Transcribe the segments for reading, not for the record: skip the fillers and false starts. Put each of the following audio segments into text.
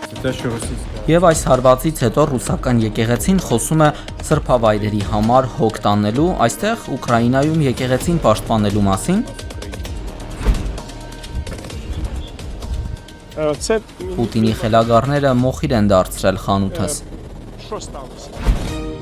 Եվ այս հարվածից հետո ռուսական եկեղեցին խոսում է սրբավայրերի համար հոգ տանելու, այստեղ Ուկրաինայում եկեղեցին պաշտպանելու մասին։ Պուտինի խելագարները մոխիր են դարձրել խանութս։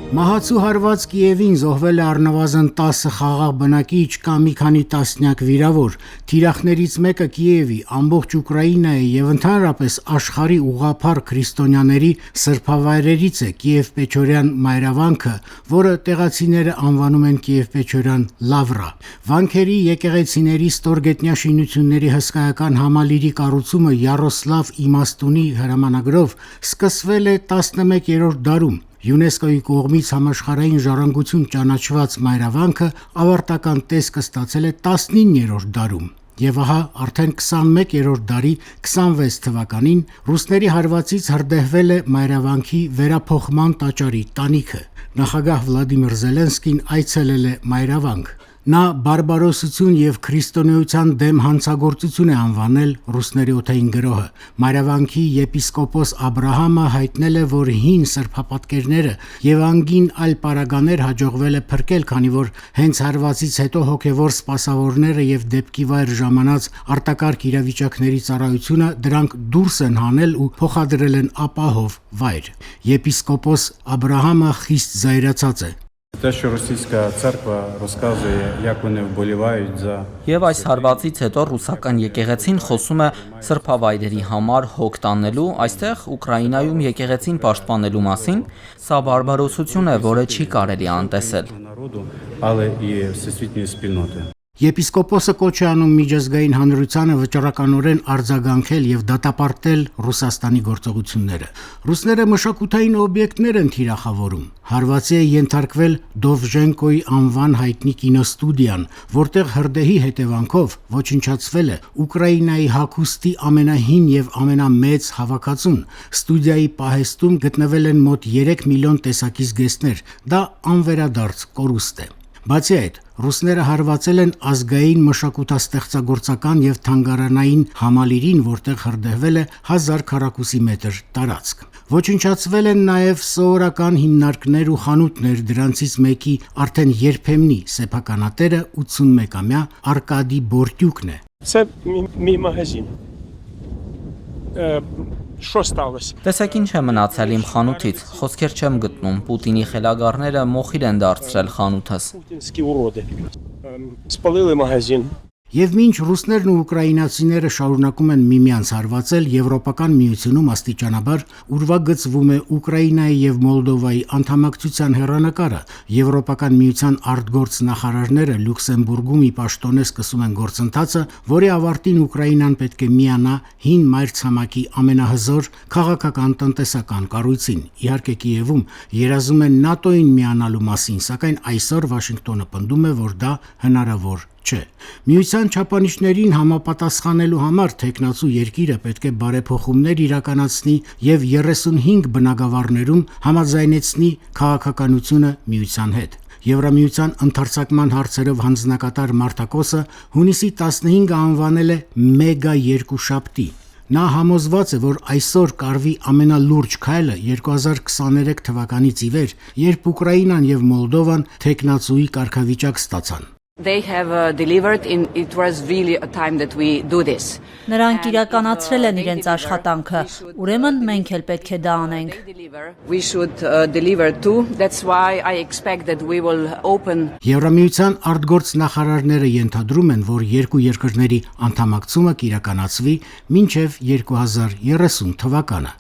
Մահացու հարված Կիևին զոհվել է առնվազն 10 խաղաղ բնակիչ կամ մի քանի տասնյակ վիրավոր։ Թիրախներից մեկը Կիևի, ամբողջ Ուկրաինայի եւ ընդհանրապես աշխարհի ուղղափառ քրիստոնյաների սրբավայրերից է Կիև-Պեչորյան մայրավանքը, որը տեղացիները անվանում են Կիև-Պեչորյան Լավրա։ Վանքերի, եկեղեցիների, ստորգետնյա շինությունների հսկայական համալիրի կառուցումը Յարոսլավ Իմաստունի հրամանագրով սկսվել է 11-րդ դարում։ ՅՈՒՆԵՍԿՕ-ի կողմից համաշխարհային ժառանգություն ճանաչված մայրավանքը ավարտական տեսքը ստացել է 19-րդ դարում։ Եվ ահա արդեն 21-րդ դարի 26 թվականին ռուսների հարվածից հրդեհվել է մայրավանքի վերափոխման տաճարի տանիքը։ Նախագահ Վլադիմիր Զելենսկին այցելել է մայրավանք։ Նա բարբարոսություն եւ քրիստոնեության դեմ հանցագործություն է անվանել ռուսների օդային գրոհը։ Մայրավանքի եպիսկոպոս Աբրահամը հայտնել է, որ հին սրբապատկերները եւ անգին այլ պարագաներ հաջողվել է փրկել, քանի որ հենց հարվածից հետո հոգեվոր սպասավորները եւ դեպքի վայր ժամանած արտակարգ իրավիճակների ծառայությունը դրանք դուրս են հանել ու փոխադրել են ապահով վայր։ Եպիսկոպոս Աբրահամը խիստ զայրացած է։ Եվ այս հարվածից հետո ռուսական եկեղեցին խոսում է սրբավայրերի համար հոգ տանելու, այստեղ Ուկրաինայում եկեղեցին պաշտպանելու մասին։ Սա բարբարոսություն է, որը չի կարելի անտեսել։ Եպիսկոպոսը կոչ է անում միջազգային հանրությանը վճռականորեն արձագանքել եւ դատապարտել Ռուսաստանի գործողությունները։ Ռուսները մշակութային օբյեկտներ են թիրախավորում։ Հարվածի է ենթարկվել Դովժենկոյի անվան հայտնի կինոստուդիան, որտեղ հրդեհի հետևանքով ոչնչացվել է Ուկրաինայի հագուստի ամենահին եւ ամենամեծ հավաքածուն։ Ստուդիայի պահեստում գտնվել են մոտ 3 միլիոն տեսակի զգեստներ։ Դա անվերադարձ կորուստ է։ Բացի այդ, ռուսները հարվածել են ազգային մշակութաստեղծագործական եւ թանգարանային համալիրին, որտեղ հրդեհվել է 1000 քառակուսի մետր տարածք։ Ոչնչացվել են նաեւ սովորական հիմնարկներ ու խանութներ, դրանցից մեկի արդեն երբեմնի սեփականատերը 81-ամյա Արկադի Բորտյուկն է։ Տեսեք ինչ է մնացել իմ խանութից, խոսքեր չեմ գտնում, Պուտինի խելագարները մոխիր են դարձրել խանութս։ Եվ մինչ ռուսներն ու ուկրաինացիները շարունակում են միմյանց հարվածել, Եվրոպական միությունում աստիճանաբար ուրվագծվում է Ուկրաինայի եւ Մոլդովայի անդամակցության հեռանկարը։ Եվրոպական միության արտգործ նախարարները Լյուքսեմբուրգում ի պաշտոնե սկսում են գործընթացը, որի ավարտին Ուկրաինան պետք է միանա հին մայրցամաքի ամենահզոր քաղաքական տնտեսական կառույցին։ Իհարկե Կիևում երազում են ՆԱՏՕ-ին միանալու մասին, սակայն այսօր Վաշինգտոնը պնդում է, որ դա հնարավոր չէ։ Միության չափանիշներին համապատասխանելու համար թեկնածու երկիրը պետք է բարեփոխումներ իրականացնի եւ 35 բնագավառներում համաձայնեցնի քաղաքականությունը միության հետ։ Եվրամիության ընդարձակման հարցերով հանձնակատար Մարտակոսը հունիսի 15-ը անվանել է մեգա երկուշաբթի։ Նա համոզված է, որ այսօր կարվի ամենալուրջ քայլը 2023 թվականից ի վեր, երբ Ուկրաինան եւ Մոլդովան թեկնածուի կարգավիճակ ստացան։ They have delivered in it was really a time that we do this. Նրանք իրականացրել են իրենց աշխատանքը, ուրեմն մենք էլ պետք է դա անենք։ We should deliver too. That's why I expect that we will open. Եվրամիության արտգործ նախարարները ենթադրում են, որ երկու երկրների անդամակցումը կիրականացվի մինչև 2030 թվականը։